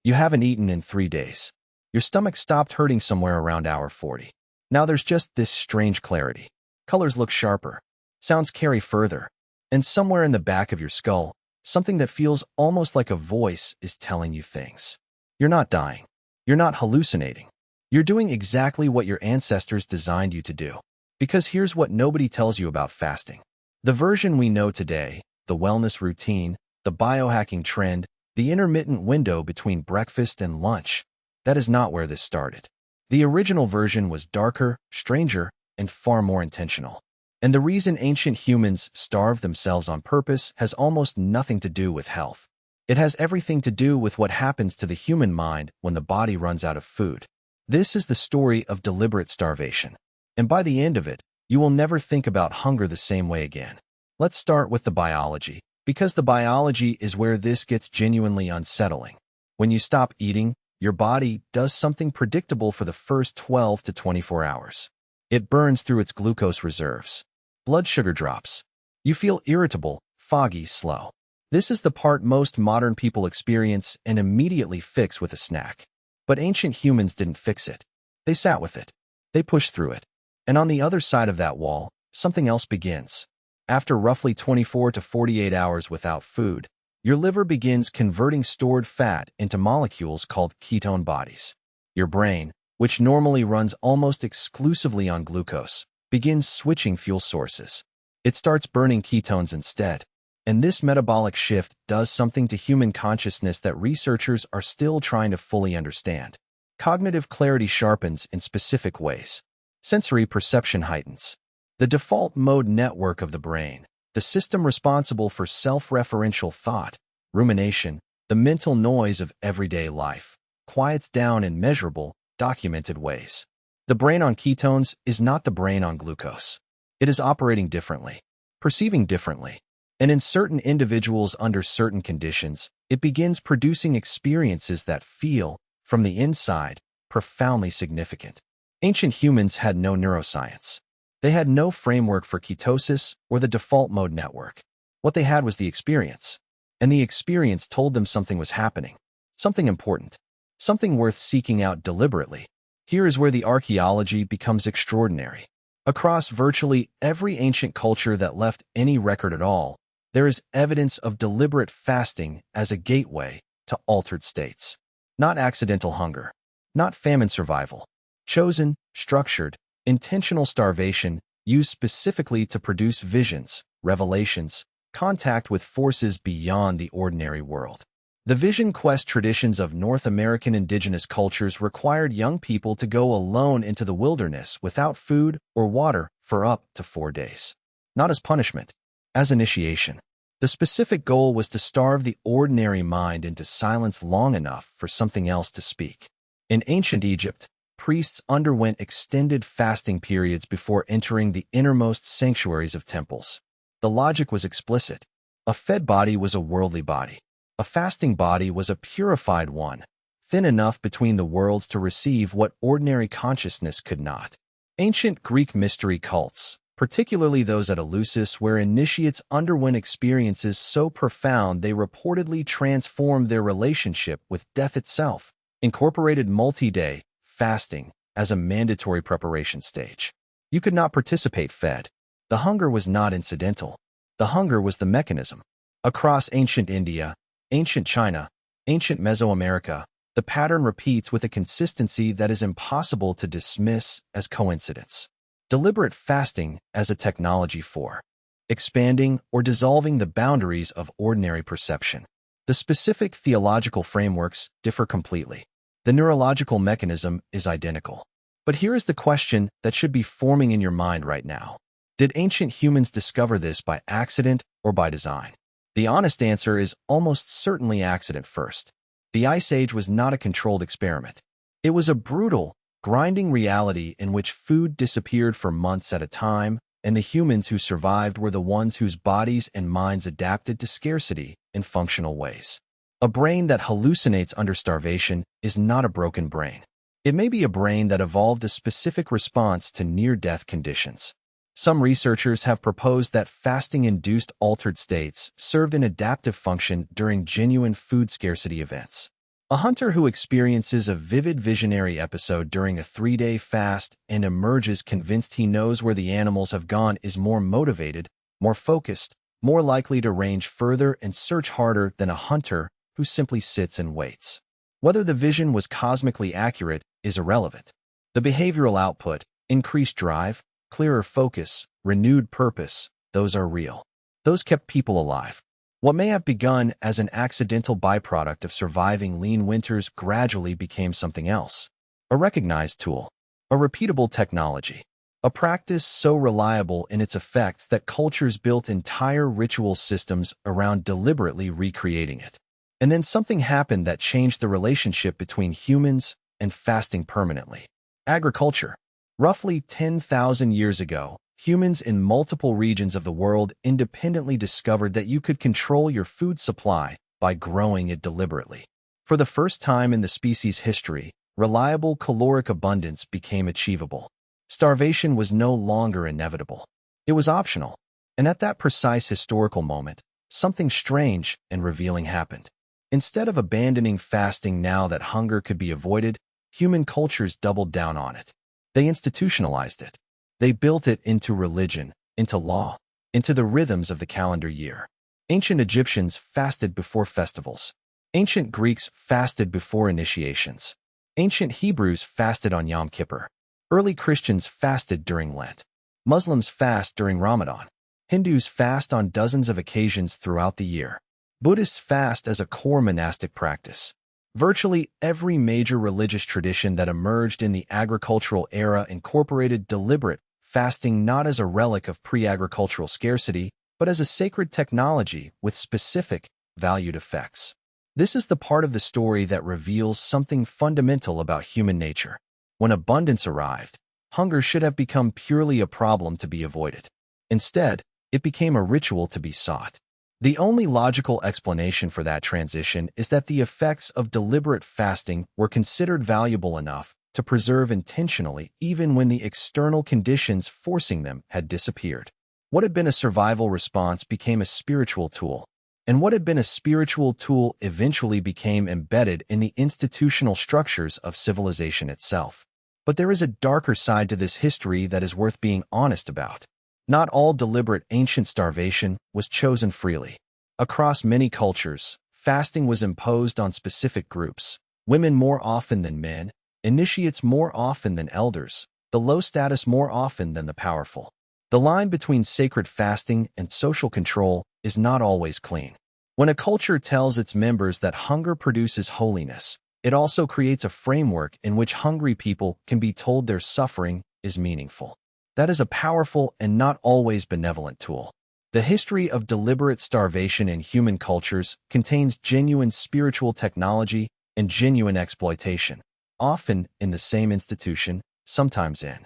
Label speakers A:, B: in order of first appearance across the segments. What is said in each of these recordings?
A: You haven't eaten in 3 days. Your stomach stopped hurting somewhere around hour 40. Now there's just this strange clarity. Colors look sharper. Sounds carry further. And somewhere in the back of your skull, something that feels almost like a voice is telling you things. You're not dying. You're not hallucinating. You're doing exactly what your ancestors designed you to do. Because here's what nobody tells you about fasting. The version we know today, the wellness routine, the biohacking trend, the intermittent window between breakfast and lunch, that is not where this started. The original version was darker, stranger, and far more intentional. And the reason ancient humans starved themselves on purpose has almost nothing to do with health. It has everything to do with what happens to the human mind when the body runs out of food. This is the story of deliberate starvation. And by the end of it, you will never think about hunger the same way again. Let's start with the biology, because the biology is where this gets genuinely unsettling. When you stop eating, your body does something predictable for the first 12 to 24 hours. It burns through its glucose reserves. Blood sugar drops. You feel irritable, foggy, slow. This is the part most modern people experience and immediately fix with a snack. But ancient humans didn't fix it. They sat with it. They pushed through it. And on the other side of that wall, something else begins. After roughly 24 to 48 hours without food, your liver begins converting stored fat into molecules called ketone bodies. Your brain, which normally runs almost exclusively on glucose, begins switching fuel sources. It starts burning ketones instead. And this metabolic shift does something to human consciousness that researchers are still trying to fully understand. Cognitive clarity sharpens in specific ways. Sensory perception heightens. The default mode network of the brain, the system responsible for self-referential thought, rumination, the mental noise of everyday life, quiets down in measurable, documented ways. The brain on ketones is not the brain on glucose. It is operating differently, perceiving differently. And in certain individuals under certain conditions, it begins producing experiences that feel, from the inside, profoundly significant. Ancient humans had no neuroscience. They had no framework for ketosis or the default mode network. What they had was the experience. And the experience told them something was happening. Something important. Something worth seeking out deliberately. Here is where the archaeology becomes extraordinary. Across virtually every ancient culture that left any record at all, there is evidence of deliberate fasting as a gateway to altered states. Not accidental hunger. Not famine survival. Chosen, structured, intentional starvation used specifically to produce visions, revelations, contact with forces beyond the ordinary world. The vision quest traditions of North American indigenous cultures required young people to go alone into the wilderness without food or water for up to 4 days. Not as punishment, as initiation. The specific goal was to starve the ordinary mind into silence long enough for something else to speak. In ancient Egypt, priests underwent extended fasting periods before entering the innermost sanctuaries of temples. The logic was explicit. A fed body was a worldly body. A fasting body was a purified one, thin enough between the worlds to receive what ordinary consciousness could not. Ancient Greek mystery cults, particularly those at Eleusis, where initiates underwent experiences so profound they reportedly transformed their relationship with death itself, incorporated multi-day fasting as a mandatory preparation stage. You could not participate fed. The hunger was not incidental. The hunger was the mechanism. Across ancient India, ancient China, ancient Mesoamerica, the pattern repeats with a consistency that is impossible to dismiss as coincidence. Deliberate fasting as a technology for expanding or dissolving the boundaries of ordinary perception. The specific theological frameworks differ completely. The neurological mechanism is identical. But here is the question that should be forming in your mind right now. Did ancient humans discover this by accident or by design? The honest answer is almost certainly accident first. The Ice Age was not a controlled experiment. It was a brutal, grinding reality in which food disappeared for months at a time, and the humans who survived were the ones whose bodies and minds adapted to scarcity in functional ways. A brain that hallucinates under starvation is not a broken brain. It may be a brain that evolved a specific response to near-death conditions. Some researchers have proposed that fasting-induced altered states served an adaptive function during genuine food scarcity events. A hunter who experiences a vivid visionary episode during a 3-day fast and emerges convinced he knows where the animals have gone is more motivated, more focused, more likely to range further and search harder than a hunter who simply sits and waits. Whether the vision was cosmically accurate is irrelevant. The behavioral output, increased drive, clearer focus, renewed purpose, those are real. Those kept people alive. What may have begun as an accidental byproduct of surviving lean winters gradually became something else. A recognized tool, a repeatable technology, a practice so reliable in its effects that cultures built entire ritual systems around deliberately recreating it. And then something happened that changed the relationship between humans and fasting permanently. Agriculture. Roughly 10,000 years ago, humans in multiple regions of the world independently discovered that you could control your food supply by growing it deliberately. For the first time in the species' history, reliable caloric abundance became achievable. Starvation was no longer inevitable. It was optional. And at that precise historical moment, something strange and revealing happened. Instead of abandoning fasting now that hunger could be avoided, human cultures doubled down on it. They institutionalized it. They built it into religion, into law, into the rhythms of the calendar year. Ancient Egyptians fasted before festivals. Ancient Greeks fasted before initiations. Ancient Hebrews fasted on Yom Kippur. Early Christians fasted during Lent. Muslims fast during Ramadan. Hindus fast on dozens of occasions throughout the year. Buddhists fast as a core monastic practice. Virtually every major religious tradition that emerged in the agricultural era incorporated deliberate fasting not as a relic of pre-agricultural scarcity, but as a sacred technology with specific, valued effects. This is the part of the story that reveals something fundamental about human nature. When abundance arrived, hunger should have become purely a problem to be avoided. Instead, it became a ritual to be sought. The only logical explanation for that transition is that the effects of deliberate fasting were considered valuable enough to preserve intentionally even when the external conditions forcing them had disappeared. What had been a survival response became a spiritual tool, and what had been a spiritual tool eventually became embedded in the institutional structures of civilization itself. But there is a darker side to this history that is worth being honest about. Not all deliberate ancient starvation was chosen freely. Across many cultures, fasting was imposed on specific groups, women more often than men, initiates more often than elders, the low status more often than the powerful. The line between sacred fasting and social control is not always clean. When a culture tells its members that hunger produces holiness, it also creates a framework in which hungry people can be told their suffering is meaningful. That is a powerful and not always benevolent tool. The history of deliberate starvation in human cultures contains genuine spiritual technology and genuine exploitation, often in the same institution, sometimes in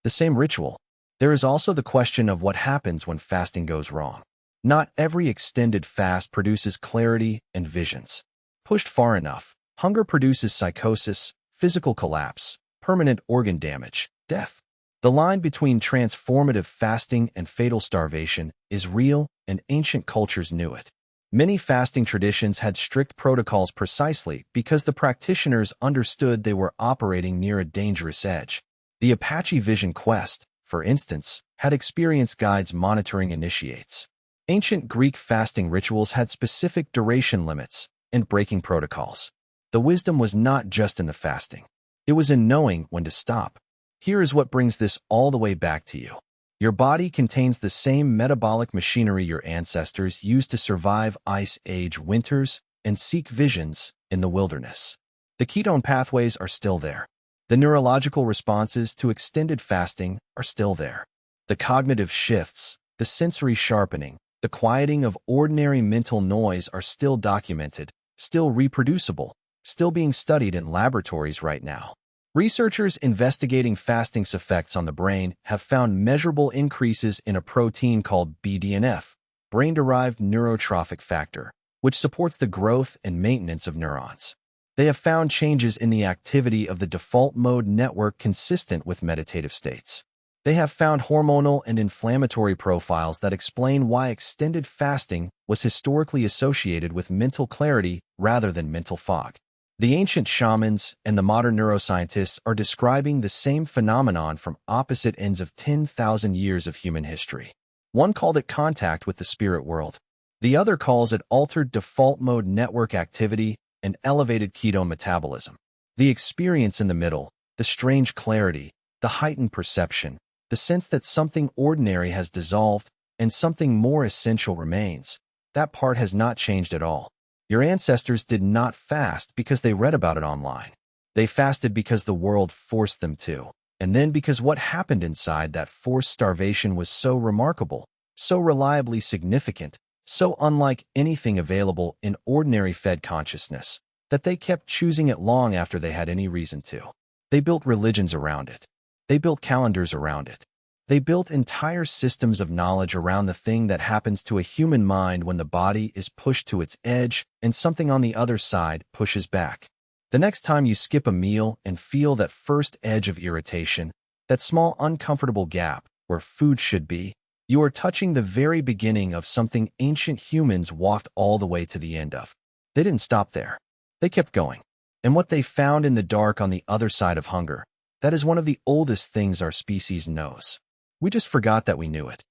A: the same ritual. There is also the question of what happens when fasting goes wrong. Not every extended fast produces clarity and visions. Pushed far enough, hunger produces psychosis, physical collapse, permanent organ damage, death. The line between transformative fasting and fatal starvation is real, and ancient cultures knew it. Many fasting traditions had strict protocols precisely because the practitioners understood they were operating near a dangerous edge. The Apache Vision Quest, for instance, had experienced guides monitoring initiates. Ancient Greek fasting rituals had specific duration limits and breaking protocols. The wisdom was not just in the fasting. It was in knowing when to stop. Here is what brings this all the way back to you. Your body contains the same metabolic machinery your ancestors used to survive Ice Age winters and seek visions in the wilderness. The ketone pathways are still there. The neurological responses to extended fasting are still there. The cognitive shifts, the sensory sharpening, the quieting of ordinary mental noise are still documented, still reproducible, still being studied in laboratories right now. Researchers investigating fasting's effects on the brain have found measurable increases in a protein called BDNF, brain-derived neurotrophic factor, which supports the growth and maintenance of neurons. They have found changes in the activity of the default mode network consistent with meditative states. They have found hormonal and inflammatory profiles that explain why extended fasting was historically associated with mental clarity rather than mental fog. The ancient shamans and the modern neuroscientists are describing the same phenomenon from opposite ends of 10,000 years of human history. One called it contact with the spirit world. The other calls it altered default mode network activity and elevated ketone metabolism. The experience in the middle, the strange clarity, the heightened perception, the sense that something ordinary has dissolved and something more essential remains, that part has not changed at all. Your ancestors did not fast because they read about it online. They fasted because the world forced them to, and then because what happened inside that forced starvation was so remarkable, so reliably significant, so unlike anything available in ordinary fed consciousness, that they kept choosing it long after they had any reason to. They built religions around it. They built calendars around it. They built entire systems of knowledge around the thing that happens to a human mind when the body is pushed to its edge and something on the other side pushes back. The next time you skip a meal and feel that first edge of irritation, that small uncomfortable gap where food should be, you are touching the very beginning of something ancient humans walked all the way to the end of. They didn't stop there. They kept going. And what they found in the dark on the other side of hunger, that is one of the oldest things our species knows. We just forgot that we knew it.